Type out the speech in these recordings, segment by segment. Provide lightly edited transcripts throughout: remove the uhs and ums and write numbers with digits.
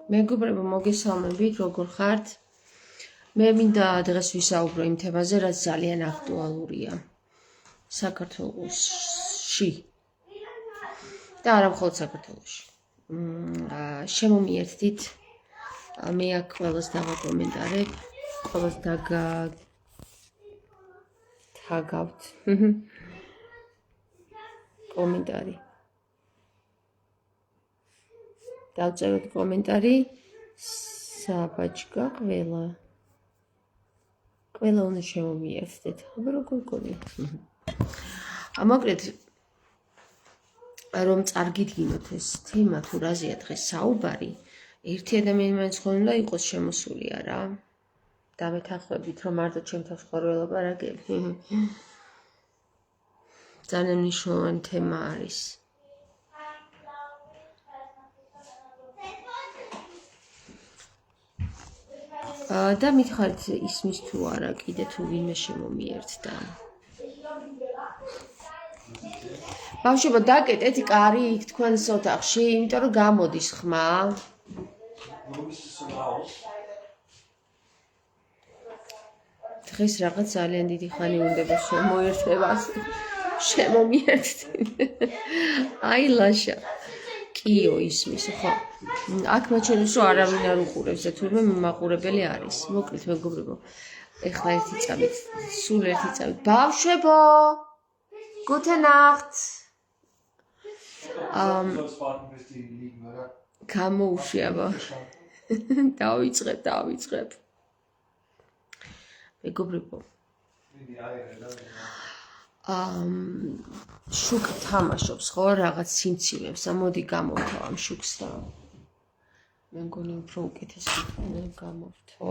მეგობრებო, მოგესალმებით, როგორ ხართ? მე მინდა დღეს ვისაუბრო იმ თემაზე, რაც ძალიან აქტუალურია საქართველოში. და არა მხოლოდ საქართველოში. შემომიერთდით, მე აქ ყველას დავაკომენტარებ, ყველას დაგავთ კომენტარი. დავწეროთ კომენტარი, საბაჭკა ყველა უნდა შემომიერთდეთ. აბა როგორ გონია? მოკლედ რომ წარგიდგინოთ ეს თემა თუ რაზეა დღეს საუბარი, ერთი ადამიანი მაინც ხომ უნდა იყოს შემოსული არა? დამეთანხმებით რომ მარტო ჩემ თავს ხარ ველაპარაკები. ძალიან მნიშვნელოვანი თემა არის. და მითხარით ისმის თუ არა კიდე თუ ვინმე შემომიერთდა. ბავშვებო, დაკეტეთ კარი იქ თქვენს ოთახში, იმიტომ რომ გამოდის ხმა. დღეს რაღაც ძალიან დიდი ხანი უნდება შემოერთებას. შემომიერთდი. აი ლაშა. კიო ისმის, ხო? აქ მაჩვენებს რომ არავინ არ უყურებს და თურმე მიმაყურებელი არის. მოკლედ მეგობრებო, ეხლა ერთი წამით, სულ ერთი წამით. ბავშვებო! Gute Nacht. გამოუშვება. დავიწყებ. მეგობრებო. შუქ თამაშობს ხო რაღაც სიმცივებს, მოდი გამოვთავ ამ შუქს და მე მგონი უფრო უკეთესი იქნება გამოვთო.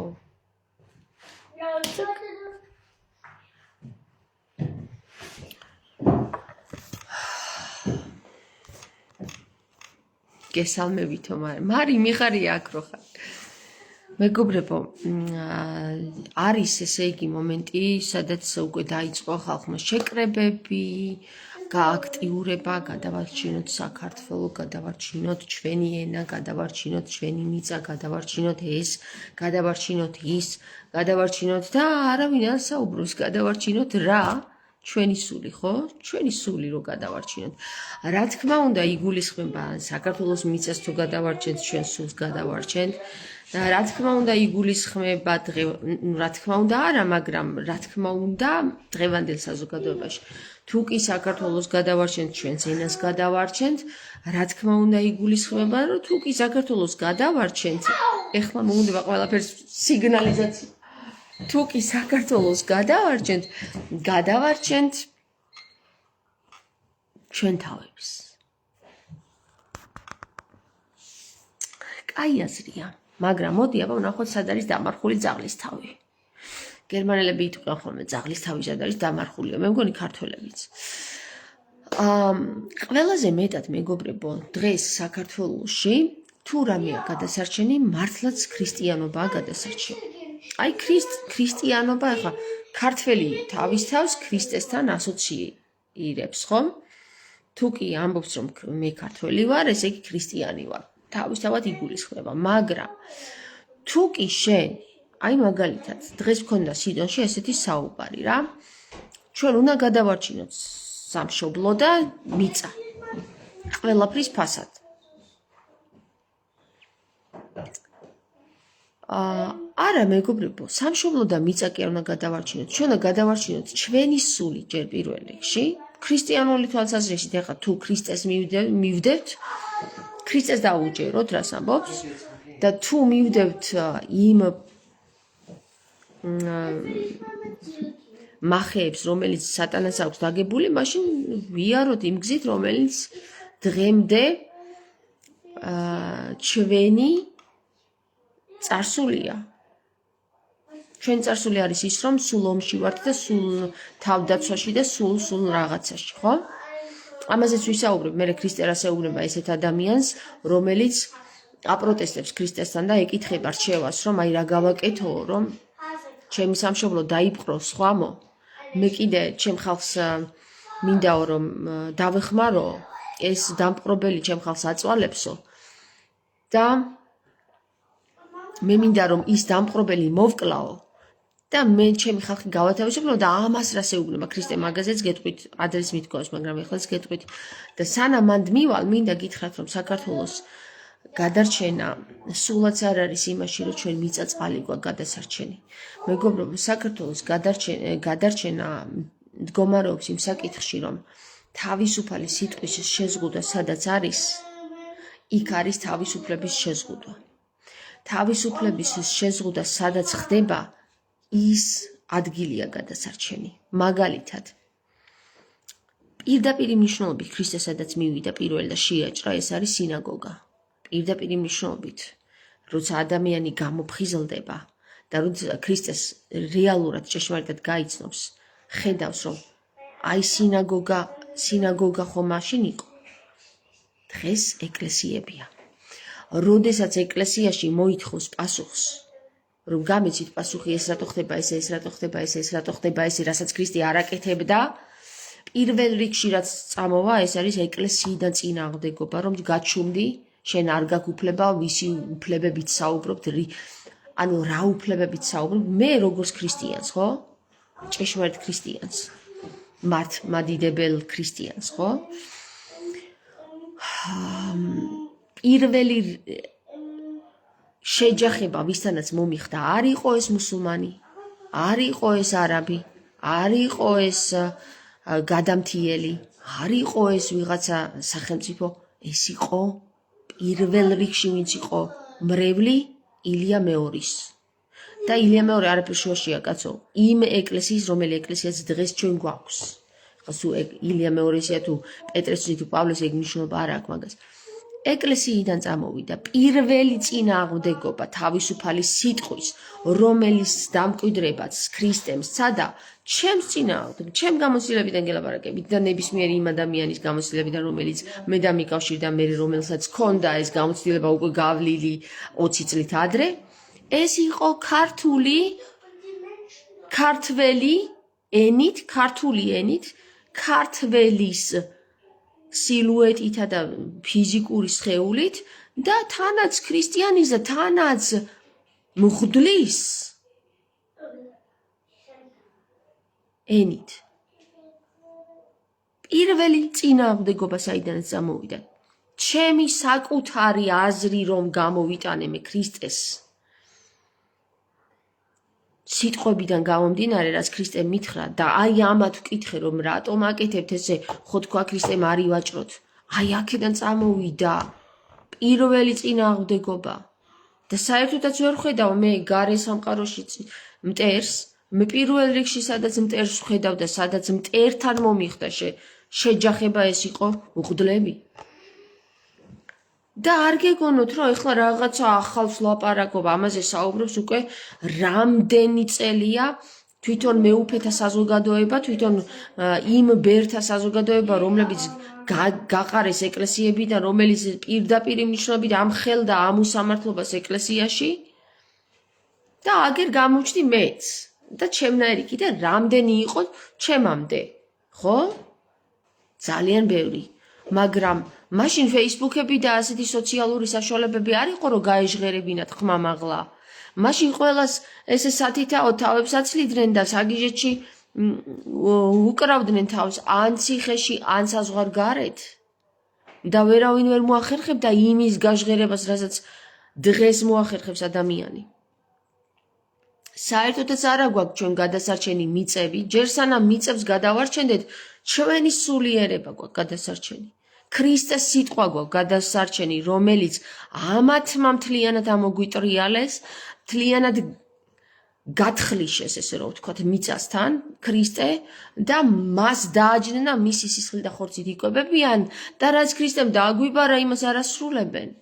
გესალმებითო, მარი მიხარია აქ რო ხარ. მეგობრებო, არის ესე იგი მომენტი, სადაც უკვე დაიწყო ხალხმა შეკრებები, გააქტიურება, გადავარჩინოთ საქართველო, გადავარჩინოთ ჩვენი ენა, გადავარჩინოთ ჩვენი მიწა, გადავარჩინოთ ეს, გადავარჩინოთ ის, გადავარჩინოთ და არავინ არ საუბრობს, გადავარჩინოთ რა? ჩვენი სული, ხო? ჩვენი სული რო გადავარჩინოთ. რა თქმა უნდა, იგულისხმება საქართველოს მიწას თუ გადავარჩენთ, ჩვენ სულს გადავარჩენთ. და რა თქმა უნდა იგულისხმება რა თქმა უნდა არა, მაგრამ რა თქმა უნდა დღევანდელ საზოგადოებაში თუ კი საქართველოს გადავარჩენთ, ჩვენს ენას გადავარჩენთ, რა თქმა უნდა იგულისხმება რომ თუ კი საქართველოს გადავარჩენთ, ეხლა მომდება ყველაფერს სიგნალიზაცია. თუ კი საქართველოს გადავარჩენთ ჩვენ თავებს. კაი აზრია. მაგრამ მოდი აბა ვნახოთ სად არის დამარხული ძაღლისთავი. გერმანელები იტყვიან ხოლმე ძაღლისთავი სად არის დამარხული, მე მგონი ქართველებიც. ყველაზე მეტად მეგობრებო, დღეს საქართველოში თუ რამეა გადასარჩენი, მართლაც ქრისტიანობაა გადასარჩენი. აი ქრისტიანობა ახლა ქართველი თავის თავს ქრისტესთან ასოცირებს, ხო? თუ კი ამბობს რომ მე ქართველი ვარ, ესე იგი ქრისტიანი ვარ. თავისთავად იგულისხმება, მაგრამ თუ კი შენ, აი მაგალითად, დღეს მქონდა სიდონში ესეთი საუბარი რა, ჩვენ უნდა გადავარჩინოთ სამშობლო და მიწა. ყველაფრის ფასად. არა მეგობრებო, სამშობლო და მიწა კი არ უნდა გადავარჩინოთ, ჩვენ უნდა გადავარჩინოთ ჩვენი სული ჯერ პირველ რიგში, ქრისტიანული თვალსაზრისით, ეხლა თუ ქრისტეს მივდევთ, ქრისტეს დაუჯეროთ, რას ამბობს და თუ მივდევთ იმ მახეებს, რომელიც სატანას აქვს დაგებული, მაშინ ვიაროთ იმ გზით, რომელიც დღემდე ჩვენი წარსულია. ჩვენ წარსული არის ის, რომ სულ ომში ვართ და სულ თავდაცვაში და სულ რაღაცაში, ხო? ამაზეც ვისაუბრებ, მე ქრისტე რასეუბნება ესეთ ადამიანს, რომელიც აპროტესტებს ქრისტესთან და ეკითხება რჩევას, რომ აი რა გავაკეთო, რომ ჩემი სამშობლო დაიპყროს, ხვამო? მე კიდე ჩემ ხალხს მინდაო რომ დავეხმარო, ეს დამპყრობელი ჩემ ხალხს აწვალებსო და მე მინდა რომ ის დამპყრობელი მოვკლაო და მე ჩემი ხალხი გავათავისუფლო და ამას რას ეუბნება ქრისტე მაგაზეც გეტყვით ადრეს მithქვავს მაგრამ ეხლაც გეტყვით და სანამ მანდ მივალ მინდა გითხრათ რომ საქართველოს გადარჩენა სულაც არ არის იმაში რომ ჩვენ მიწა-წყალი გვაქვს გადასარჩენი მეგობრებო საქართველოს გადარჩენა მდგომარეობს იმ საკითხში რომ თავისუფალი სიტყვის შეზღუდვა სადაც არის იქ არის თავისუფლების შეზღუდვა თავისუფლების შეზღუდვა სადაც ხდება ის ადგილია გადასარჩენი მაგალითად პირდაპირ მნიშვნელობით ქრისტე სადაც მივიდა პირველ და შეაჭრა ეს არის სინაგოგა პირდაპირ მნიშვნელობით როცა ადამიანი გამოფხიზლდება და როცა ქრისტეს რეალურად ჭეშმარიტად გაიცნობს ხედავს რომ აი სინაგოგა ხო მაშინ იყო დღეს ეკლესიებია როდესაც ეკლესიაში მოითხოვს პასუხს რომ გამეცით პასუხი ეს რატო ხდება ეს რატო ხდება ეს რატო ხდება ეს რასაც ქრისტე არ აკეთებდა პირველ რიგში რაც წამოვა ეს არის ეკლესიიდან წინააღმდეგობა რომ გაჩუმდი შენ არ გაქვს უფლება ვისი უფლებებით საუბრობთ ანუ რა უფლებებით საუბრობ მე როგორც ქრისტიანს ხო ჭეშმარიტ ქრისტიანს მართლმადიდებელ ქრისტიანს ხო პირველი შეჯახება ვისთანაც მომიხდა არ იყო ეს მუსულმანი არ იყო ეს არაბი არ იყო ეს გადამთიელი არ იყო ეს ვიღაცა სახელმწიფო ეს იყო პირველ რიგში ვინც იყო მრევლი ილია მეორის და ილია მეორე არაფერ შუაშია კაცო იმ ეკლესიის რომელი ეკლესიაც დღეს ჩვენ გვაქვს ხო სულ ილია მეორესია თუ პეტრესია თუ პავლეს ეგ მნიშვნელობა არ აქვს მაგას ეკლესიიდან წამოვიდა პირველი წინააღმდეგობა თავისუფალი სიტყვის რომელიც დამკვიდრებაც ქრისტემ სცადა ჩემს წინააღმდეგ ჩემ გამოცდილებიდან გელაპარაკებით და ნებისმიერი იმ ადამიანის გამოცდილებიდან რომელიც მე დამიკავშირდა მე რომელსაც ჰქონდა ეს გამოცდილება უკვე გავლილი 20 წლით ადრე ეს იყო ქართული ენით ქართველის სილუეტითა და ფიზიკური სხეულით და თანაც ქრისტიანის და თანაც მღვდლის ენით პირველი წინააღმდეგობა საიდანაც წამოვიდა ჩემი საკუთარი აზრი რომ გამოვიტანე მე ქრისტეს სიტყვებიდან გამომდინარე რაც ქრისტემ მითხრა და აი ამათ ვკითხე რომ რატომ აკეთებთ ესე ხო თქვა ქრისტემ არ ივაჭროთ აი აქედან წამოვიდა პირველი წინააღმდეგობა და საერთოდაც ვერ ხედავ მე გარე სამყაროში მტერს მე პირველ რიგში სადაც მტერს ვხედავ და სადაც მტერთან მომიხდა შეჯახება ეს იყო უღდლები და არ გეგონოთ რომ ეხლა რაღაცა ახალს ლაპარაკობ ამაზე საუბრობს უკვე რამდენი წელია თვითონ მეუფეთა საზოგადოება თვითონ იმ ბერთა საზოგადოება რომლებიც გაყარეს ეკლესიებიდან რომელიც პირდაპირ მნიშვნელობით ამხელდა ამ უსამართლობას ეკლესიაში და აგერ გამოვჩდი მეც და ჩემნაირი კიდე რამდენი იყო ჩემამდე ხო ძალიან ბევრი მაგრამ მაშინ ფეისბუქები და ასეთი სოციალური საშუალებები არ იყო რომ გაეჟღერებინათ ხმამაღლა მაშინ ყველას ესე სათითაო თავებს აცლიდნენ და საგიჟეთში უკრავდნენ თავს ან ციხეში ან საზღვარგარეთ და ვერავინ ვერ მოახერხებდა იმის გაჟღერებას რასაც დღეს მოახერხებს ადამიანი საერთოდაც არა გვაქვს ჩვენ გადასარჩენი მიწები ჯერ სანამ მიწებს გადავარჩენდეთ ჩვენი სულიერება გვაქვს გადასარჩენი ქრისტეს სიტყვა გვაქვს გადასარჩენი რომელიც ამათმა მთლიანად ამოგვიტრიალეს მთლიანად გათხლიშეს ესე რომ ვთქვათ მიწასთან ქრისტე და მას დააჯდნენ და მისი სისხლით და ხორცით იკვებებიან და რაც ქრისტემ დააგვიბარა იმას არ ასრულებენ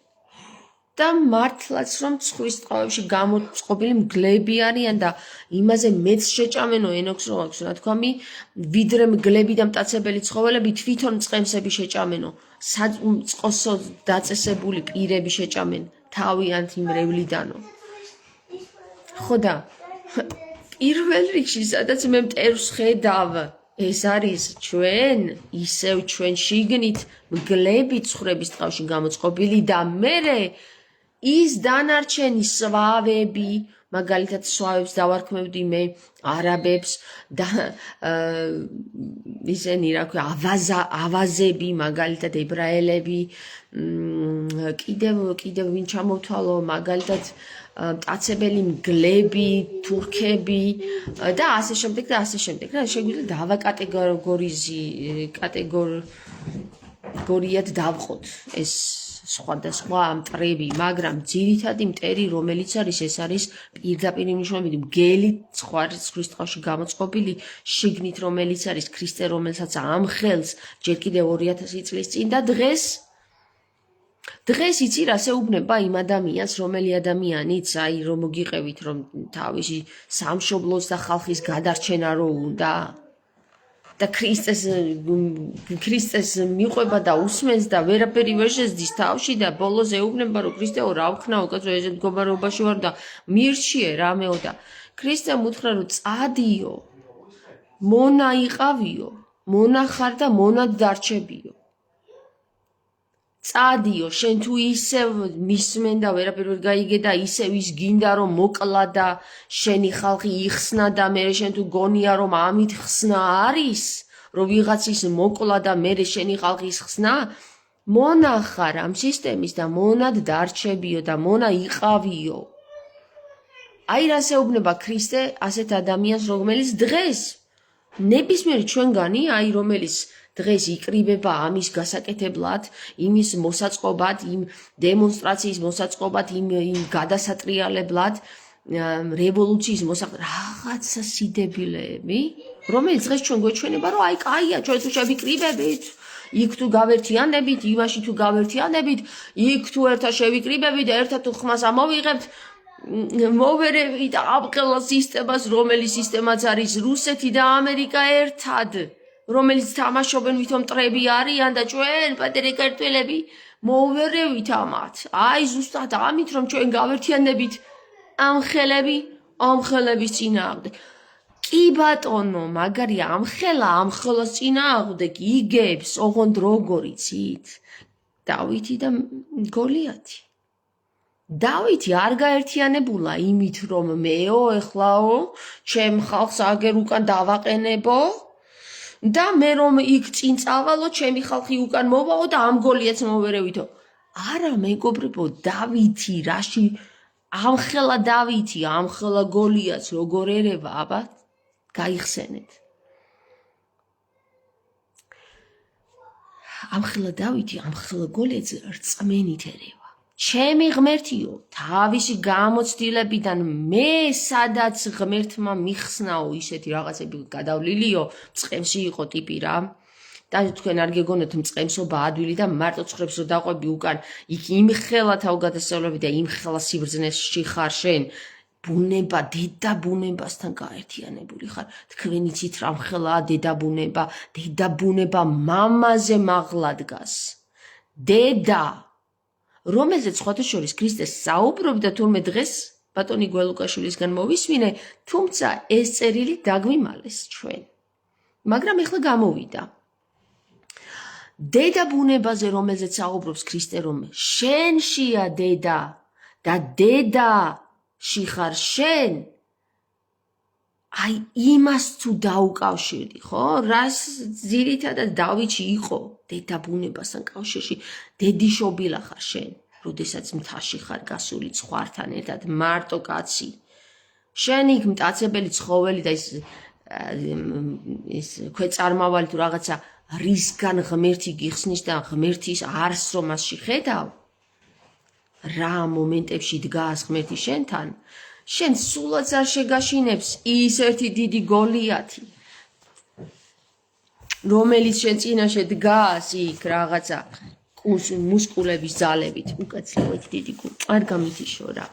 და მართლაც რომ ცხვრის ტყავებში გამოწყობილი მგლები არიან და იმაზე მეც შეჭამენო ენოქს რომ აქვს რა თქვა ვიდრე მგლები და მტაცებელი ცხოველები თვითონ წყემსები შეჭამენო წყოსო დაწესებული პირები შეჭამენ თავიანთ იმ რევლიდანო ხო და პირველ რიგში სადაც მე მტერს ხედავ ეს არის ჩვენ ისევ ჩვენ შიგნით მგლები ცხრების ტყავში გამოწყობილი და მერე ის დანარჩენი სვავები, მაგალითად სვავებს დავარქმევდი მე არაბებს და ისენი რა ქვია ავაზები, მაგალითად ებრაელები, კიდევ ვინ ჩამოვთვალო, მაგალითად მტაცებელი მგლები, თურქები და ასე შემდეგ და ასე შემდეგ. რა შეგვიძლია კატეგორიად დავყოთ ეს სხვადასხვა მტრები, მაგრამ ძირითადი მტერი, რომელიც არის, ეს არის პირდაპირ მნიშვნელობით მგელი ცხვრის ტყავში გამოწყობილი შიგნით, რომელიც არის ქრისტე, რომელსაც ამხელს ჯერ კიდევ 2000 წლის წინ და დღეს იცი რა შეუბნება იმ ადამიანს, რომელი ადამიანიც აი რომ მოგიყევით, რომ თავისი სამშობლოს და ხალხის გადარჩენა რო უნდა და ქრისტეს მიყვება და უსმენს და ვერაფერი ვერ შეძდის თავში და ბოლოს ეუბნება რომ ქრისტეო რა ვქნაო კაცო ეს მდგომარეობაში ვარ და მირჩიე რამეო და ქრისტემ უთხრა რომ წადიო მონა იყავიო მონა ხარ და მონად დარჩებიო წადიო შენ თუ ისევ მისმენ და ვერაფერ ვერ გაიგე და ისევ ის გინდა რომ მოკლა და შენი ხალხი იხსნა და მე შენ თუ გონია რომ ამით ხსნა არის რომ ვიღაცის მოკლა და მე შენი ხალხის ხსნა მონახარ ამ სისტემის და მონად დარჩებიო და მონა იყავიო აი რა შეუბნება ქრისტე ასეთ ადამიანს რომელიც დღეს ნებისმიერ ჩვენგანი აი რომელიც დღეს იკრიბება ამის გასაკეთებლად, იმის მოსაწყობად, იმ დემონსტრაციის მოსაწყობად, იმ გადასატრიალებლად, რევოლუციის მოსაწყობად, რაღაცა სიდებილეები, რომელიც დღეს ჩვენ გვეჩვენება, რომ აი კაია, ჩვენ თუ შევიკრიბებით, იქ თუ გავერთიანებით, იმაში თუ გავერთიანებით, იქ თუ ერთად შევიკრიბებით, ერთად თუ ხმას ამოვიღებთ, მოვერევით ამ ყველა სისტემას, რომელიც სისტემაც არის რუსეთი და ამერიკა ერთად. რომელიც თამაშობენ ვითომ მტრები არიან და ჩვენ პატარა ქართველები მოვერევით ამათ. აი ზუსტად ამით რომ ჩვენ გავერთიანებით ამ ხელების წინააღმდეგ. კი ბატონო, მაგარი ამ ხელის წინააღმდეგ იგებს ოღონდ როგორ იცით? დავითი და გოლიათი. დავითი არ გაერთიანებულა იმით რომ მეო ეხლაო ჩემ ხალხს აგერ უკან დავაყენებო და მე რომ იქ წინ წავალო, ჩემი ხალხი უკან მოვაო და ამ გოლიათს მოვერევითო. არა, მეგობრებო, დავითი რაში ამხელა დავითი, ამხელა გოლიათს როგორ ერევა, აბა, გაიხსენეთ. ამხელა დავითი, ამხელა გოლიათს რწმენით ერევა. ჩემი ღმერთიო, თავისი გამოცდილებიდან მე სადაც ღმერთმა მიხსნაო ისეთი რაღაცები გადავლილიო, წყემსი იყო ტიპი რა. და თქვენ არ გეგონოთ მწყემსობა ადვილი და მარტო ცხრებს რო დაყვები უკან, იქ იმხელა თავგადასავლები და იმხელა სიბრძნეში ხარ შენ. ბუნება, დედა ბუნებასთან გაერთიანებული ხარ. თქვენ იცით რა მხელაა დედა ბუნება მამაზე მაღლა დგას. დედა რომელზეც სხვათა შორის ქრისტეს საუბრობდა თურმე დღეს ბატონი გველუკაშვილისგან მოვისმინე, თუმცა ეს წერილი დაგვიმალეს ჩვენ. მაგრამ ეხლა გამოვიდა. დედა ბუნებაზე რომელზეც საუბრობს ქრისტე რომ შენშია დედა და დედაში ხარ შენ, აი იმას თუ დაუკავშირდი, ხო? რას ძირითადად დავითი იყო დედა ბუნებასთან კავშირში, დედიშობილა ხარ შენ, როდესაც მთაში ხარ გასული ცხვართან ერთად, მარტო კაცი. შენ იქ მტაცებელი ცხოველი და ის ქვეწარმავალი თუ რაღაცა რისგან ღმერთი გიხსნის და ღმერთის არს რომ მასში ხედავ, რა მომენტებში დგას ღმერთი შენთან, შენ სულაც არ შეგაშინებს ის ერთი დიდი გოლიათი, რომელიც შენ წინაშე დგას იქ რაღაცა მუსკულების ძალებით, უკაცრავად დიდი არ გამითიშო რა.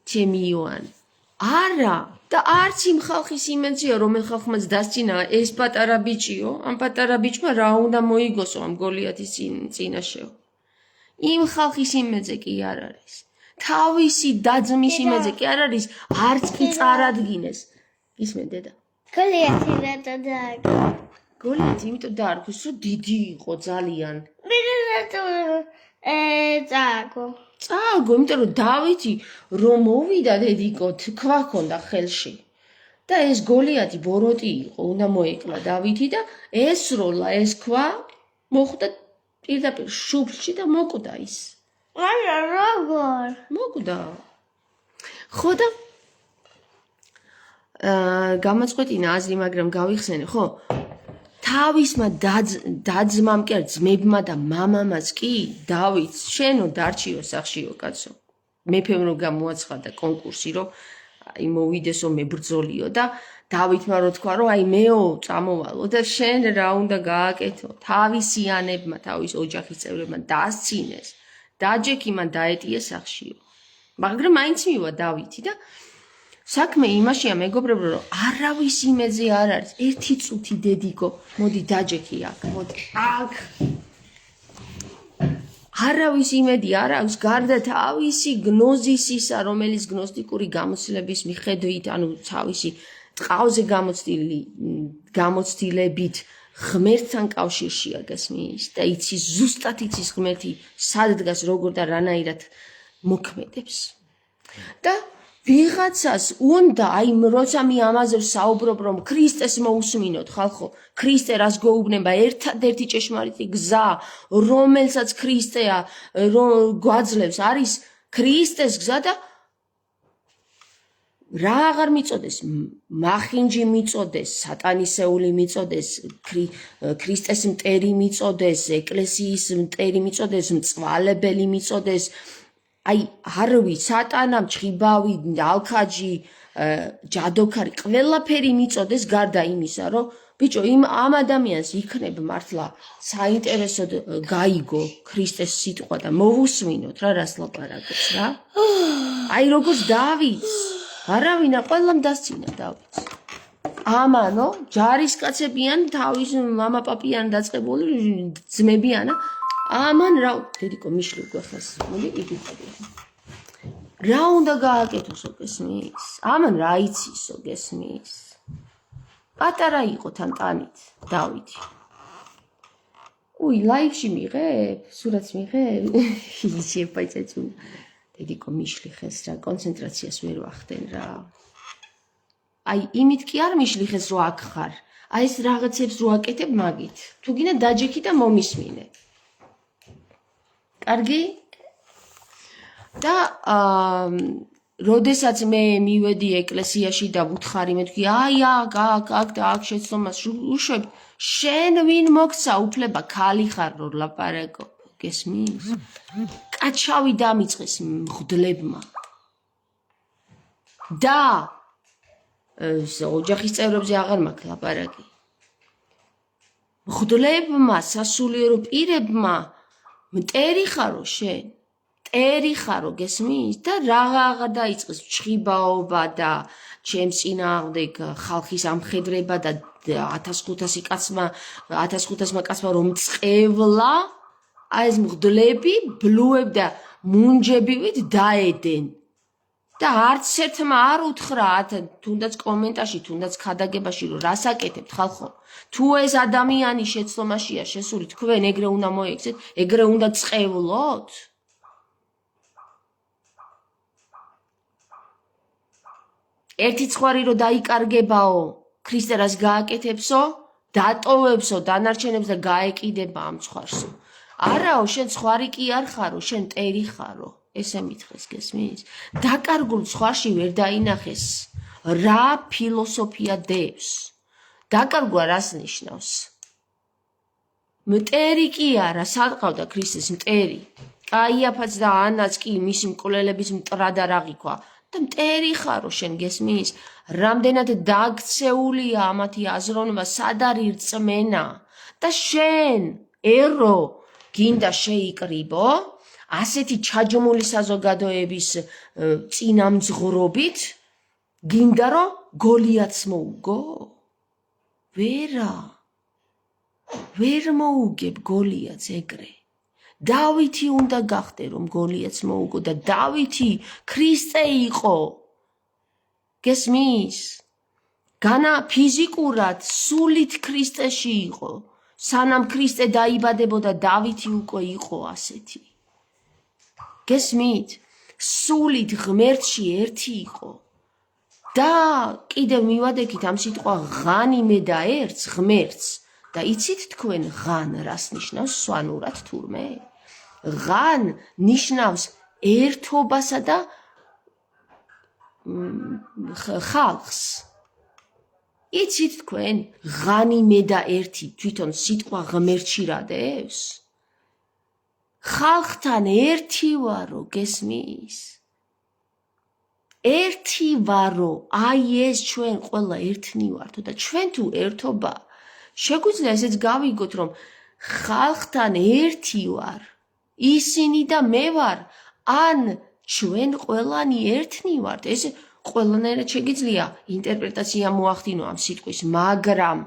ჩემი იოანე. არა, და არც იმ ხალხის იმენზეა, რომელ ხალხმაც დასცინა ეს პატარა ბიჭიო, ამ პატარა ბიჭმა რა უნდა მოიგოსო ამ გოლიათის წინაშეო. იმ ხალხის იმენზე კი არ არის. თავისი დაძმის იმენზე კი არ არის, არც კი წარადგინეს. ისმენ დედა. გოლიათი რატო დაარქვეს? გოლიათი იმიტომ დაარქვეს, რომ დიდი იყო ძალიან. მე რატო წააგო. წააგო, იმიტომ რომ დავითი რომ მოვიდა დედიკო, თქვა ჰქონდა ხელში. და ეს გოლიათი ბოროტი იყო, უნდა მოეკლა დავითი და ესროლა ეს ქვა, მოხვდა პირდაპირ შუბლში და მოკვდა ის. არა, როგორ? მოკვდა. ხო და გამაწყვეტინა აზრი, მაგრამ გავიხსენე, ხო? თავისმა დაძმამ კი არ ძმებმა და მამამაც კი დავითს შენო დარჩიო სახშიო კაცო. მეფემ რომ გამოაცხადა კონკურსი, რომ აი მოვიდესო მებრძოლიო და დავითმა რო თქვა რომ აი მეო წამოვალო და შენ რა უნდა გააკეთო თავისიანებმა თავის ოჯახის წევრებმა დასცინეს დაჯექი მან დაეტია სახშიო მაგრამ მაინც მივა დავითი და საქმე იმაშია მეგობრებო რომ არავის იმედზე არ არის ერთი წუთი დედიკო მოდი დაჯექი აქ მოდი აქ არავის იმედი არ აქვს გარდა თავისი გნოზისისა რომელიც გნოსტიკური გამოცდილების მიხედვით ანუ თავისი ტყავზე გამოცდილებით ღმერთთან კავშირშია გასმის და იცის ზუსტად იცის ღმერთი სად დგას როგორ და რანაირად მოქმედებს და ვიღაცას უნდა აი როცა მე ამაზე საუბრობ რომ ქრისტეს მოусმინოთ ხალხო ქრისტე რას გოუბნება ერთადერთი ჭეშმარიტი გზა რომელსაც ქრისტეა რომ გვაძლევს არის ქრისტეს გზა და რა აღარ მიწოდეს მახინჯი მიწოდეს სატანისეული მიწოდეს ქრისტეს მტერი მიწოდეს ეკლესიის მტერი მიწოდეს მწვალებელი მიწოდეს აი არვი სატანა მჭხიბავი ალქაჯი ჯადოქარი ყველაფერი მიწოდეს გარდა იმისა რომ ბიჭო ამ ადამიანს იქნებ მართლა საინტერესოდ გაიგო ქრისტეს სიტყვა და მოვუსმინოთ რა რას ლაპარაკობს რა აი როგორც დავითს არავინა ყველამ დასცინა დავითს ამანო ჯარისკაცებიან თავის მამაპაპიან დაწყებული ძმებიანა ამან რა დედიკო მიშლი გვახას მოდი იგივე რა უნდა გააკეთოსო გესმის ამან რა იცისო გესმის პატარა იყო თან ტანით დავითი უი ლაივში მიღებ სურათს მიღებ იცი პაიცეცუ დედიკო მიშლი ხეს რა კონცენტრაციას ვერ ვახდენ რა აი იმით კი არ მიშლი ხეს რო აქ ხარ აი ეს რაღაცებს რო აკეთებ მაგით თუ გინდა დაჯექი და მომისმინე კარგი და როდესაც მე მივედი ეკლესიაში და ვუთხარი მე თქვი აი აქ და აქ შეცდომას უშვებ შენ ვინ მოგცა უფლება ქალი ხარ რო ლაპარაკო გესმის კაჩავი დამიწყეს მღვდლებმა და ოჯახის წევრებზე აღარ მაქვს ლაპარაკი მღვდლებმა სასულიერო პირებმა მტერი ხარო შენ მტერი ხარო გესმის და რაღა დაიწყეს ჩხიბაობა და ჩემს წინააღმდეგ ხალხის ამხედრება და 1500 კაცმა რომ წევლა აი ეს მღვდლები ბლუებ და მუნჯებივით დაედენ და არც ერთმა არ უთხრა თუნდაც კომენტარში თუნდაც ქადაგებაში რომ რას აკეთებთ ხალხო თუ ეს ადამიანი შეცდომაშია შესული თქვენ ეგრე უნდა მოექცეთ ეგრე უნდა წევლოთ ერთი ცხვარი რომ დაიკარგებაო ქრისტე რას გააკეთებსო დატოვებსო დანარჩენებს და გაეკიდება ამ ცხვარსო არაო შენ ცხვარი კი არ ხარო შენ მტერი ხარო ესე მითხეს გესმის დაკარგულ ცხვარში ვერ დაინახეს რა ფილოსოფია დევს დაკარგვა რას ნიშნავს მტერი კი არა სად ყავდა ქრისტეს მტერი კაიაფაც და ანაც კი მისი მკვლელების მტრად არ აღიქვა და მტერი ხარო შენ გესმის რამდენად დაქცეულია ამათი აზროვნება სად არის რწმენა და შენ ერო გინდა შეიკრიბო ასეთი ჩაჯმული საზოგადოების წინამძღვრობით გინდა რომ გოლიათს მოუგო ვერ მოუგებ გოლიათს ეგრე დავითი უნდა გახდე რომ გოლიათს მოუგო და დავითი ქრისტე იყო გესმის განა ფიზიკურად სულით ქრისტეში იყო სანამ ქრისტე დაიბადებოდა დავითი უკვე იყო ასეთი გესმით? სულით ღმერთში ერთი იყო. და კიდევ მივადექით ამ სიტყვა ღანიმე და ერთს, ღმერთს. და იცით თქვენ ღან რას ნიშნავს სვანურად თურმე? ღან ნიშნავს ერთობასა და ხალხს. იცით თქვენ ღანიმე და ერთი თვითონ სიტყვა ღმერთში რადევს? ხალხთან ერთი ვარო, გესმის? ერთი ვარო, აი ეს ჩვენ ყველა ერთნი ვართო და ჩვენ თუ ერთობა შეგვიძლია ესეც გავიგოთ, რომ ხალხთან ერთი ვარ, ისინი და მე ვარ, ან ჩვენ ყველანი ერთნი ვართ. ეს ყველანაირად შეგიძლია ინტერპრეტაცია მოახდინო ამ სიტყვის, მაგრამ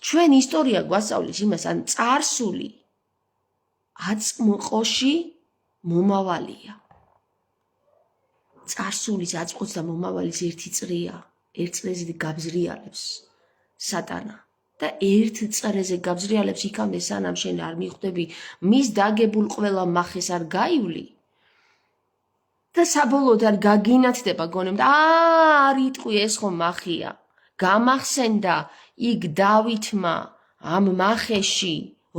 ჩვენ ისტორია გვასწავლის იმას, ან წარსული აწმყოში მომავალია. წარსულის აწმყოს და მომავალის ერთი წრეა, ერთ წრეზე გაბზრიალებს სატანა და ერთ წრეზე გაბზრიალებს იქამდე სანამ შენ არ მიხვდები მის დაგებულ ყველა მახეს არ გაივლი და საბოლოოდ არ გაგინათდება გონემ და არ იტყვი ეს ხომ მახია. გამახსენდა იქ დავითმა ამ მახეში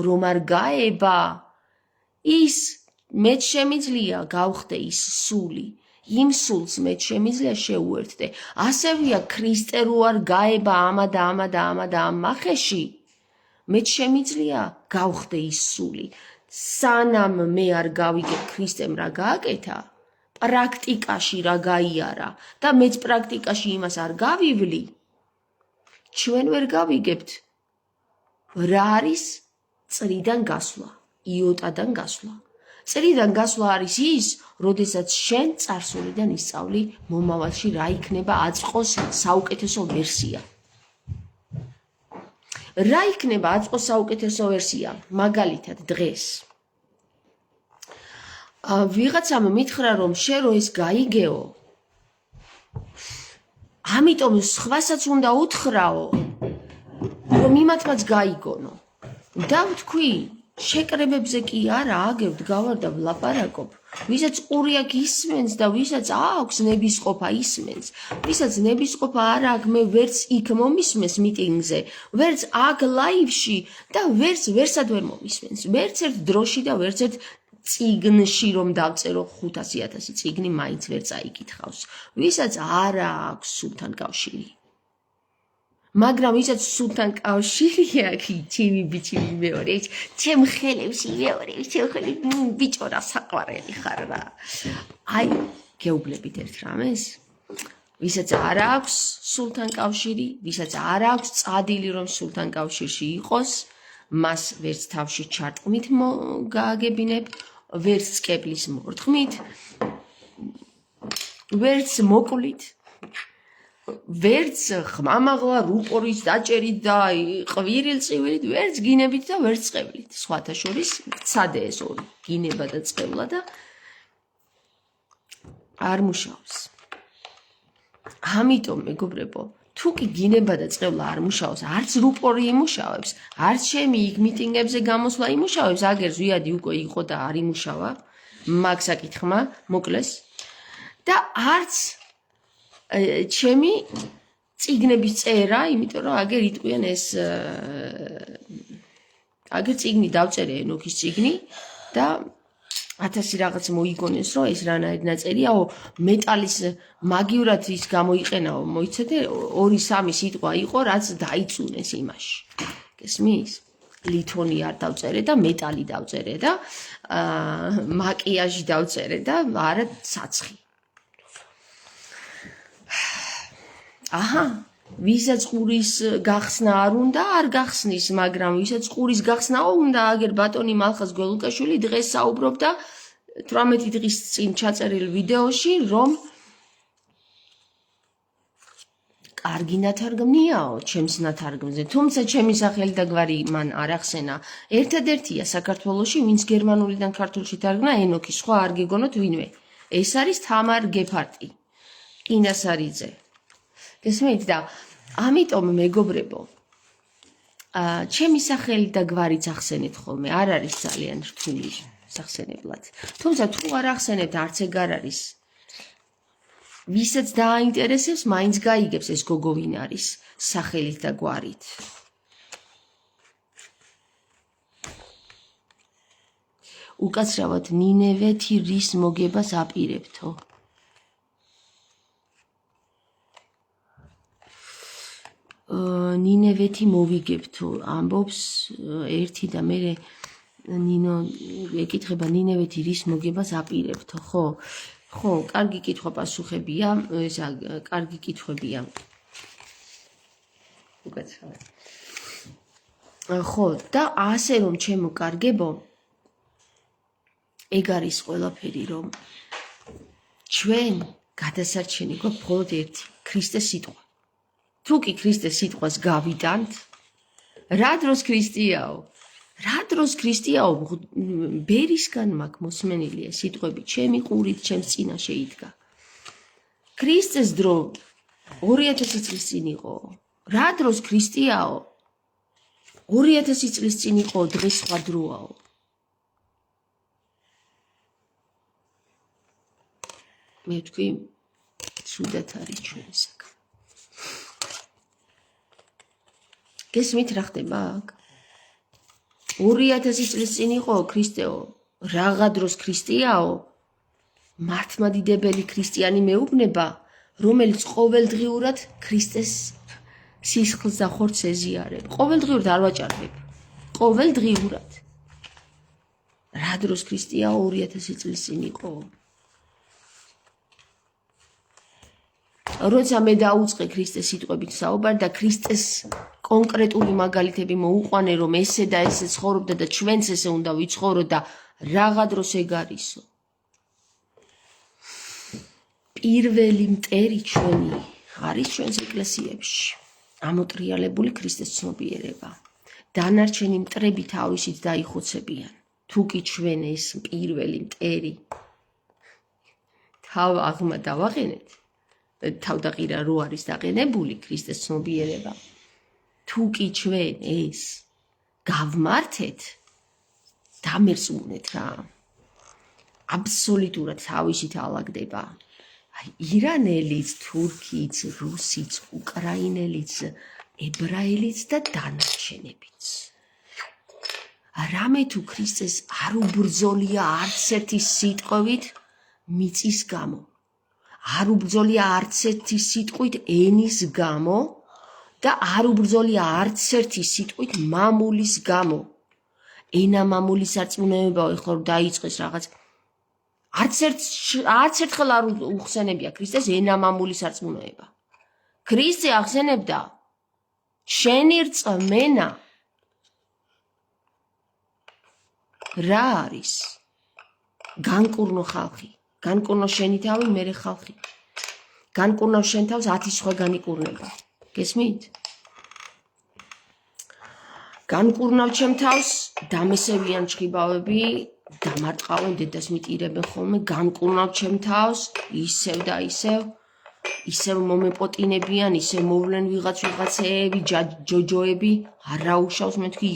რომ არ გაება ის მეც შემიძლია გავხდე ის სული. იმ სულს მეც შემიძლია შეუერთდე. ასევია ქრისტე რო არ გაება ამა და ამა და ამა და ამ მახეში, მეც შემიძლია გავხდე ის სული. სანამ მე არ გავიგებ ქრისტემ რა გააკეთა, პრაქტიკაში რა გაიარა და მეც პრაქტიკაში იმას არ გავივლი, ჩვენ ვერ გავიგებთ რა არის წრიდან გასვლა, იოტადან გასვლა. წრიდან გასვლა არის ის, როდესაც შენ წარსულიდან ისწავლი მომავალში რა იქნება აწმყოს საუკეთესო ვერსია. რა იქნება აწმყოს საუკეთესო ვერსია? მაგალითად დღეს ვიღაცამ მითხრა რომ შენ რო ეს გაიგეო, ამიტომ სხვასაც უნდა უთხრაო რომ იმათმაც გაიგონო. და ვთქვი შეკრებებზე კი არა აგებთ გავარ და ვლაპარაკობ. ვისაც ყური აქვს ისმენს და ვისაც აქვს ნებისყოფა ისმენს. ვისაც ნებისყოფა არ აქვს, მე ვერც იქ მომისმენს მიტინგზე, ვერც აქ ლაივში და ვერსად ვერ მომისმენს. ვერც ერთ დროში და ვერც ერთ წიგნში რომ დავწერო 500,000 წიგნი მაინც ვერ წაიკითხავს. ვისაც არ აქვს სულთან კავშირი. მაგრამ ვისაც სულთან კავშირი აქვს, ჩემი ბიჭი მეორე, ჩემ ხელებს მეორე, ჩემ ხელებს ბიჭო რა საყვარელი ხარ რა. აი, გეუბნებით ერთ რამეს? ვისაც არ აქვს სულთან კავშირი, ვისაც არ აქვს წადილი რომ სულთან კავშირში იყოს, მას ვერც თავში ჩარტყმით გააგებინებ, ვერც სკეპლის მორტყმით, ვერც მოკლით, ვერც ხმამაღლა რუპორის დაჭერით და ყვირილ-წივილით, ვერც გინებით და ვერც წყევლით. სხვათა შორის მცადე ეს ორი, გინება და წყევლა და არ მუშაობს. ამიტომ მეგობრებო, თუ კი გინება და წყევლა არ მუშაობს, არც რუპორი იმუშავებს, არც ჩემი იქ მიტინგებზე გამოსვლა იმუშავებს, აგერ ზვიადი უკვე იყო და არ იმუშავა, მაგ საკითხმა მოკლეს და არც ჩემი წიგნების წერა, იმიტომ რომ აგერ იტყვიან ეს აგერ წიგნი დავწერე ენოქის წიგნი და 1000 რაღაც მოიგონეს რომ ეს რანაირ ნაწერიაო მეტალის მაგივრად ის გამოიყენაო მოიცადე 2-3 სიტყვა იყო რაც დაიწუნეს იმაში. გესმის? ლითონი არ დავწერე და მეტალი დავწერე და მაკიაჟი დავწერე და არა საცხი. აჰა, ვისაც ყურის გახსნა არ უნდა, არ გახსნის, მაგრამ ვისაც ყურის გახსნაო უნდა, აგერ ბატონი მალხაზ გველუკაშვილი დღეს საუბრობდა 18 დღის წინ ჩაწერილ ვიდეოში, რომ კარგი ნათარგმნიაო, ჩემს ნათარგმნზე, თუმცა ჩემი სახელი და გვარი მან არ ახსენა. ერთადერთია საქართველოში, ვინც გერმანულიდან ქართულში თარგმნა ენოქი, სხვა არ გეგონოთ ვინმე. ეს არის თამარ გეფარტი, ინასარიძე. გესმით და ამიტომ მეგობრებო, ჩემი სახელი და გვარიც ახსენეთ ხოლმე, არ არის ძალიან რთული სახსენებლად. თუმცა თუ არ ახსენებთ, არც ეგ არ არის. ვისაც დააინტერესებს, მაინც გაიგებს ეს გოგო ვინ არის, სახელით და გვარით. უკაცრავად ნინევეთი რის მოგებას აპირებთო? ნინევეთი მოვიგებთო, ამბობს ერთი და მე ნინო ეკითხება ნინევეთი რის მოგებას აპირებთო, ხო? ხო, კარგი კითხვა პასუხებია, ესა კარგი კითხვებია. უკაცრავად. ხო, და ასე რომ ჩემო კარგებო, ეგ არის ყველაფერი, რომ ჩვენ გადასარჩენი გვაქვს მხოლოდ ერთი, ქრისტეს სიტყვა. თუ კი ქრისტეს სიტყვას გავიტანთ, რა დროს ქრისტიაო? რა დროს ქრისტიაო? ბერისგან მაქვს მოსმენილია სიტყვები, ჩემი ყურით, ჩემს წინაშე იდგა. ქრისტეს დრო 2000 წლის წინ იყო. რა დროს ქრისტიაო? 2000 წლის წინ იყო, დღეს სხვა დროაო. მე ვთქვი, ცუდად არის ჩვენი საქმე. გესმით რა ხდება აქ? 2000 წლის წინ იყო ქრისტეო, რაღა დროს ქრისტიაო, მართლმადიდებელი ქრისტიანი მეუბნება, რომელიც ყოველდღიურად ქრისტეს სისხლს და ხორცს ეზიარებ. ყოველდღიურად არ ვაჭარბებ. ყოველდღიურად. რა დროს ქრისტიაო 2000 წლის წინ იყო? როცა მე დაუწყე ქრისტეს სიტყვებით საუბარი და ქრისტეს კონკრეტული მაგალითები მოუყვანე, რომ ესე და ესე ცხოვრობდა და ჩვენც ესე უნდა ვიცხოვროთ და რაღა დროს ეგ არისო. პირველი მტერი ჩვენი არის ჩვენს ეკლესიებში. ამოტრიალებული ქრისტეს ცნობიერება. დანარჩენი მტრები თავისით დაიხოცებიან. თუ კი ჩვენ ეს პირველი მტერი თავ აღმა დავაყენეთ, თავდაყირა რო არის დაყენებული ქრისტეს ცნობიერება. თუ კი ჩვენ ეს გავმართეთ, დამერწმუნეთ რა. აბსოლუტურად თავისით ალაგდება. ირანელიც, თურქიც, რუსიც, უკრაინელიც, ებრაელიც და დანარჩენებიც. რამე თუ ქრისტეს არ უბრძოლია არც ერთი სიტყვით მიწის გამო. არ უბრძოლია არც ერთი სიტყვით ენის გამო და არ უბრძოლია არც ერთი სიტყვით მამულის გამო. ენა მამულის სარწმუნოებაა, ეხლა რომ დაიწყეს რაღაც. არც ერთხელ არ უხსენებია ქრისტეს ენა მამულის სარწმუნოება. ქრისტე ახსენებდა შენი რწმენა რა არის? განკურნო ხალხი. განკურნო შენი თავი, მერე ხალხი. განკურნავ შენ თავს, 10 სხვა განიკურნება. გესმით? განკურნავ ჩემ თავს, დამესევიან ჩხიბავები, დამარტყავენ, დედას მიტირებენ ხოლმე, განკურნავ ჩემ თავს, ისევ და ისევ მომეპოტინებიან, ისევ მოვლენ ვიღაცეები, ჯოჯოები, არა უშავს, მე თქვი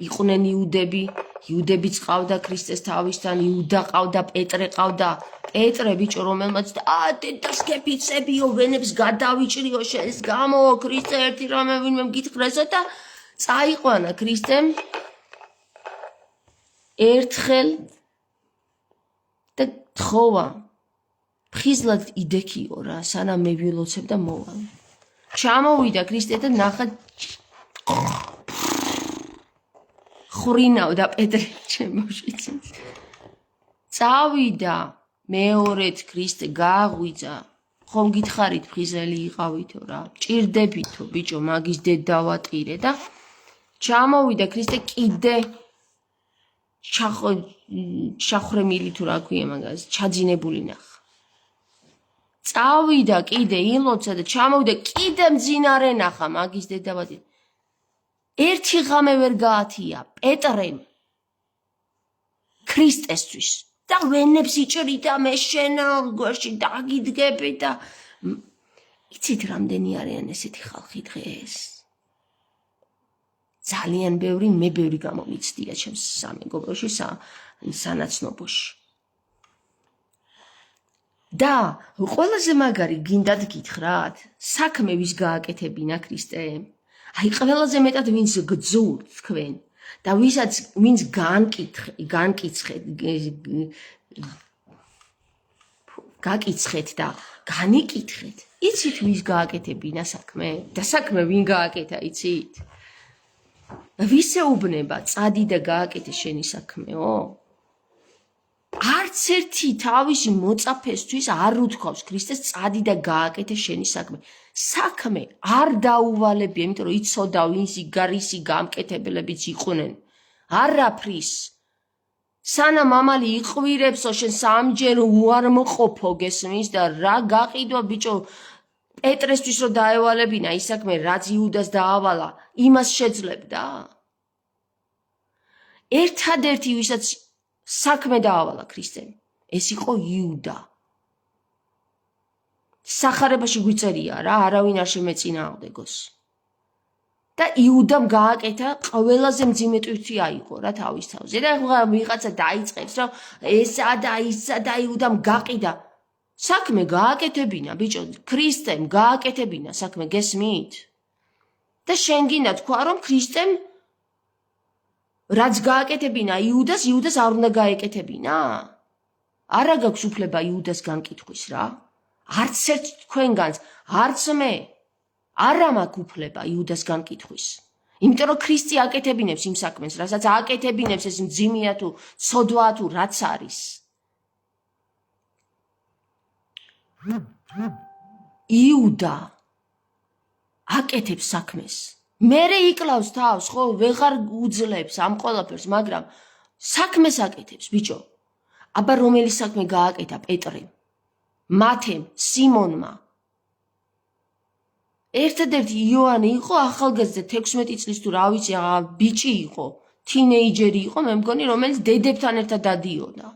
იყვნენ იუდები. იუდებიც ყავდა ქრისტეს თავისთან, იუდა ყავდა, პეტრე ყავდა. პეტრე ბიჭო, რომელმაც დედას გეფიცებიო, ვენებს გადავიჭრიო შენს გამო, ქრისტე ერთი რამე ვინმე მგითხრესო და წაიყვანა ქრისტემ ერთხელ და თხოვა. ფხიზლად იდექიო რა, სანამ მე ვილოცებ და მოვალ. ჩამოვიდა ქრისტე და ნახა ხრინავდა პეტრე ჩემოშიც. წავიდა მეორედ ქრისტე გააღვიძა. ხომ გითხარით ფხიზელი იყავითო რა. ჭირდებითო ბიჭო, მაგის დედ დავატირე და ჩამოვიდა ქრისტე კიდე ჩახრემილი თუ რა ქვია მაგას, ჩაძინებული ნახა. წავიდა კიდე ილოცა და ჩამოვიდა კიდე მძინარე ნახა მაგის დედ დავატირე. ერთი ღამე ვერ გაათია პეტრემ ქრისტესთვის და ვენებს იჭრიდა მე შენ გვერდში დაგიდგები და იცით რამდენი არიან ესეთი ხალხი დღეს? ძალიან ბევრი გამომიცდია ჩემს სამეგობროში, სანაცნობოში. და ყველაზე მაგარი გინდათ გითხრათ, საქმე ვის გააკეთებინა ქრისტემ? აი ყველაზე მეტად ვინც გძურთ თქვენ და ვინც გაკიცხეთ და განიკითხეთ, იცით ვის გააკეთებინა საქმე? და საქმე ვინ გააკეთა, იცით? ვისეუბნება წადი და გააკეთე შენი საქმეო? არც ერთი თავისი მოწაფესთვის არ უთქვავს ქრისტეს წადი და გააკეთე შენი საქმე. საქმე არ დაუვალებია, იმიტომ რომ იცოდა ვინც გარისი გამკეთებლებიც იყვნენ. არაფრის. სანამ მამალი იყვირებსო შენ სამჯერ უარმყოფო გესმის და რა გაყიდვა ბიჭო პეტრესთვის რომ დაევალებინა ის საქმე რაც იუდას დაავალა, იმას შეძლებდა? ერთადერთი ვისაც საქმე დაავალა ქრისტემ, ეს იყო იუდა. სახარებაში გვიწერია რა, არავინ არ შემეწინააღმდეგოს. და იუდამ გააკეთა ყველაზე მძიმე ტვირთი აიღო რა თავის თავზე. და ახლა ვიღაცა დაიწყებს რომ ესა და ისა და იუდამ გაყიდა. საქმე გააკეთებინა, ბიჭო, ქრისტემ გააკეთებინა საქმე, გესმით? და შენ გინდა თქვა რომ ქრისტემ რაც გააკეთებინა იუდას არ უნდა გაეკეთებინა? არა გაქვს უფლება იუდას განკითხვის რა. არც ერთ თქვენგანს, არც მე არა მაქვს უფლება იუდას განკითხვის. იმიტომ რომ ქრისტე აკეთებინებს იმ საქმეს, რასაც აკეთებინებს ეს მძიმეა თუ ცოდვაა თუ რაც არის. იუდა აკეთებს საქმეს. მერე იკლავს თავს, ხო, ვეღარ უძლებს ამ ყველაფერს, მაგრამ საქმეს აკეთებს, ბიჭო. აბა რომელი საქმე გააკეთა პეტრემ, მათემ, სიმონმა? ერთადერთი იოანე იყო ახალგაზრდა 16 წლის თუ რა ვიცი, ბიჭი იყო, თინეიჯერი იყო, მე მგონი, რომელიც დედებთან ერთად დადიოდა.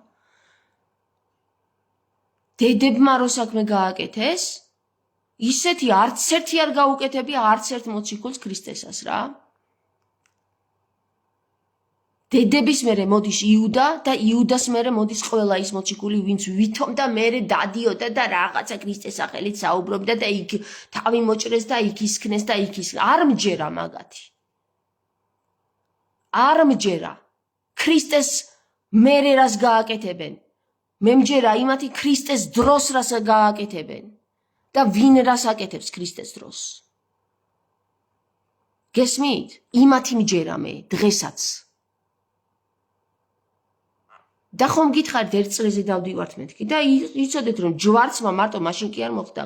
დედებმა რო საქმე გააკეთეს, ისეთი არც ერთი არ გაუკეთებია არც ერთ მოციქულს ქრისტესას რა. დედების მერე მოდის იუდა და იუდას მერე მოდის ყველა ის მოციქული, ვინც ვითომ და მერე დადიოდა და რაღაცა ქრისტეს სახელით საუბრობდა და იქ თავი მოჭრეს და იქ ისქნეს და იქ ის. არ მჯერა მაგათი. არ მჯერა. ქრისტეს მერე რას გააკეთებენ? მე მჯერა იმათი ქრისტეს დროს რას გააკეთებენ. და ვინ რას აკეთებს ქრისტეს დროს? გესმით? იმათი მჯერა მე დღესაც. და ხომ გითხარით ერთ წლზე დავდივართ მეთქი და იცოდეთ რომ ჯვარცმა მარტო მაშინ კი არ მოხდა,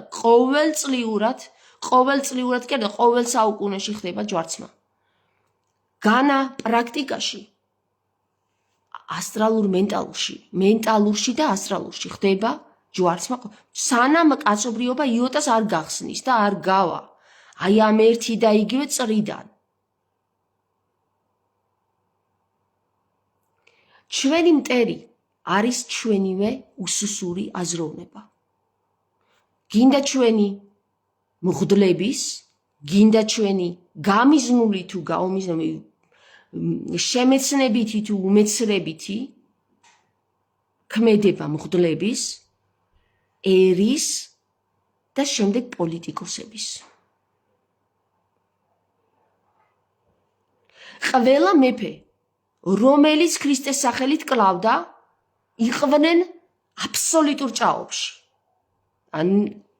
ყოველწლიურად კი არა, ყოველ საუკუნეში ხდება ჯვარცმა. განა პრაქტიკაში ასტრალურ მენტალურში და ასტრალურში ხდება ჯვარცმა, სანამ კაცობრიობა იოტას არ გახსნის და არ გავა. აი ამ ერთი და იგივე წრიდან. ჩვენი მტერი არის ჩვენივე უსუსური აზროვნება. გინდა ჩვენი მღვდლების, გინდა ჩვენი გამიზნული თუ გაუმიზნული შემეცნებითი თუ უმეცრებითი ქმედება მღვდლების, ერის და შემდეგ პოლიტიკოსების. ყველა მეფე, რომელიც ქრისტეს სახელით კლავდა, იყვნენ აბსოლუტურ ჭაობში. ან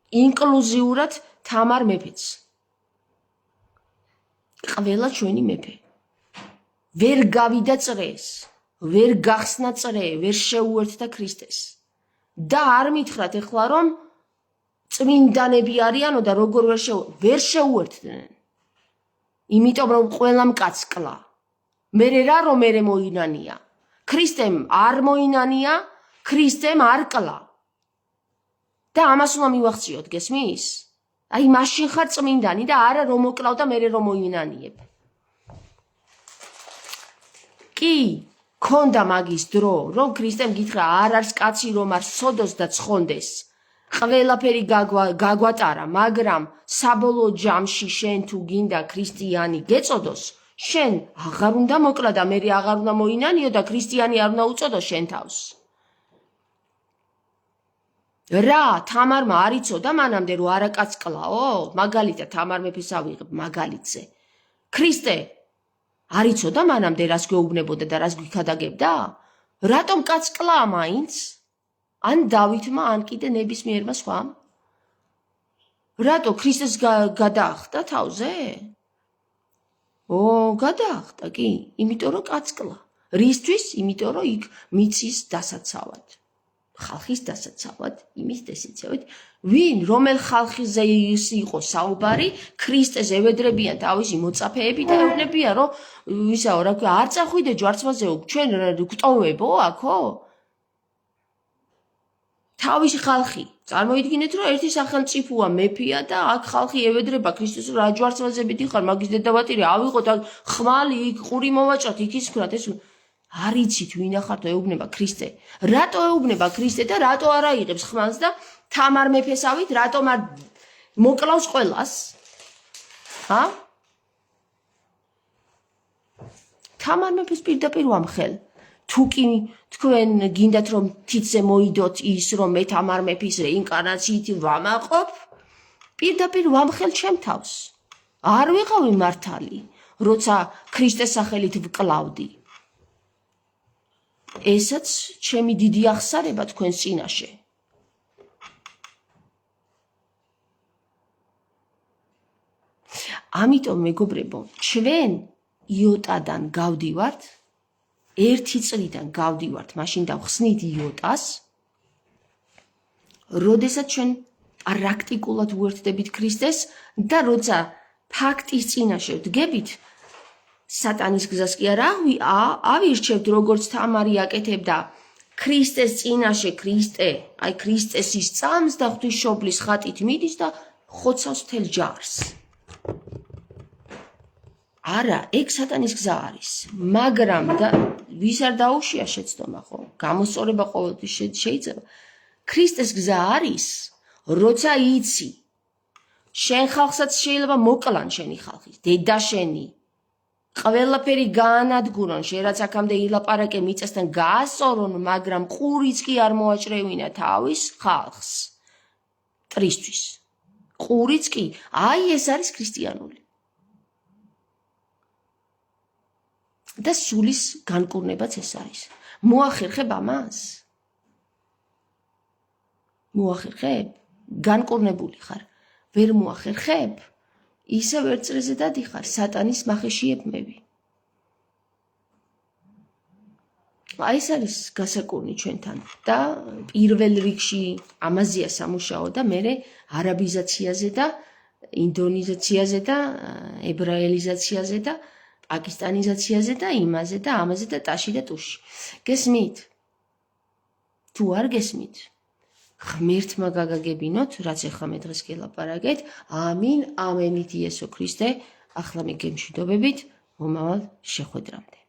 ინკლუზიურად თამარ მეფეც. ყველა ჩვენი მეფე. ვერ გავიდა წრეს, ვერ გახსნა წრე, ვერ შეუერთდა ქრისტეს. და არ მითხრათ ეხლა რომ წმინდანები არიანო და როგორ ვერ შეუერთდნენ. იმიტომ რომ ყველამ კაცს კლა. მერე რა რომ მერე მოინანია. ქრისტემ არ მოინანია, ქრისტემ არ კლა. და ამას უნდა მივახციოთ, გესმის? აი მაშინ ხარ წმინდანი და არა რომ მოკლავ და მერე რომ მოინანიებ. კი, ქონდა მაგის დრო, რომ ქრისტემ გითხრა არ არის კაცი რომ არ სოდოს და ცხონდეს. ყველაფერი გაგვატარა, მაგრამ საბოლოო ჯამში შენ თუ გინდა ქრისტიანი გეწოდოს, შენ აღარ უნდა მოკლა და მე აღარ უნდა მოინანიო და ქრისტიანი არ უნდა უწოდო შენ თავს. რა თამარმა არ იცოდა მანამდე რომ არა კაცკლაო? მაგალითად თამარ მეფეს ავიღებ მაგალითზე. ქრისტე არ იცოდა მანამდე რას გვეუბნებოდა და რას გვიქადაგებდა? რატომ კაცკლა მაინც? ან დავითმა ან კიდე ნებისმიერმა სხვამ? რატო ქრისტეს გადაახტა თავზე? გადაახტა კი, იმიტომ რომ კაცკლა. რისთვის? იმიტომ რომ იქ მიწის დასაცავად. ხალხის დასაცავად, იმის დასაცავად, ვინ რომელ ხალხზე იყო საუბარი, ქრისტეს ევედრებიან თავისი მოწაფეები და ეუბნებიან, რომ ისაო, რა ქვია, არ წახვიდე ჯვარცმაზეო, ჩვენ გვტოვებო აქო? თავისი ხალხი. წარმოიდგინეთ, რომ ერთი სახელმწიფოა მეფეა და აქ ხალხი ევედრება ქრისტეს, რა ჯვარცმაზები დიხარ, მაგის დედავატირე, ავიღოთ ხმალი, იქ ყური მოვაჭრათ, იქ ის ვქნათ, ეს არ იცით ვინ ახართ ეუბნება ქრისტე. რატო ეუბნება ქრისტე და რატო არ აიღებს ხმალს და თამარ მეფესავით რატომ არ მოკლავს ყველას? თამარ მეფეს პირდაპირ ვამხელ. თუ კი თქვენ გინდათ რომ თითზე მოიდოთ ის რომ მე თამარ მეფის რეინკარნაციით ვამაყობ, პირდაპირ ვამხელ ჩემ თავს. არ ვიყავი მართალი, როცა ქრისტეს სახელით ვკლავდი. ესაც ჩემი დიდი აღსარება თქვენ წინაშე. ამიტომ მეგობრებო, ჩვენ იოტადან გავდივართ, ერთი წლიდან გავდივართ, მაშინ დავხსნით იოტას, როდესაც ჩვენ პრაქტიკულად უერთდებით ქრისტეს და როცა ფაქტის წინაშე ვდგებით, სატანის გზას კი არ ავირჩევთ, როგორც თამარი აკეთებდა ქრისტეს წინაშე ქრისტე, აი ქრისტეს ის წამს და ღვთისმშობლის ხატით მიდის და ხოცავს მთელ ჯარს. არა, ეგ სატანის გზა არის, მაგრამ ვის არ დაუშია შეცდომა, ხო? გამოსწორება ყოველთვის შეიძლება. ქრისტეს გზა არის, როცა იცი, შენ ხალხსაც შეიძლება მოკლან შენი ხალხის, დედა შენი. ყველაფერი გაანადგურონ, შენ რაც აქამდე ილაპარაკე მიწასთან გაასწორონ, მაგრამ ყურიც კი არ მოაჭრევინა თავის ხალხს. ტრისთვის. ყურიც კი, აი ეს არის ქრისტიანული. და სულის განკურნებაც ეს არის. მოახერხებ ამას? მოახერხებ? განკურნებული ხარ? ვერ მოახერხებ? ისევ ერთ წრეზე დადიხარ, სატანის მახეშიებმები. აი ეს არის გასაკურნი ჩვენთან და პირველ რიგში ამაზეა სამუშაო და მერე არაბიზაციაზე და ინდონიზაციაზე და ებრაელიზაციაზე და პაკისტანიზაციაზე და იმაზე და ამაზე და ტაში და ტუში. გესმით? თუ არ გესმით, ღმერთმა გაგაგებინოთ, რაც ახლა მე დღეს გელაპარაკეთ. ამინ, ამენით იესო ქრისტე, ახლა მე გემშვიდობებით მომავალ შეხვედრამდე.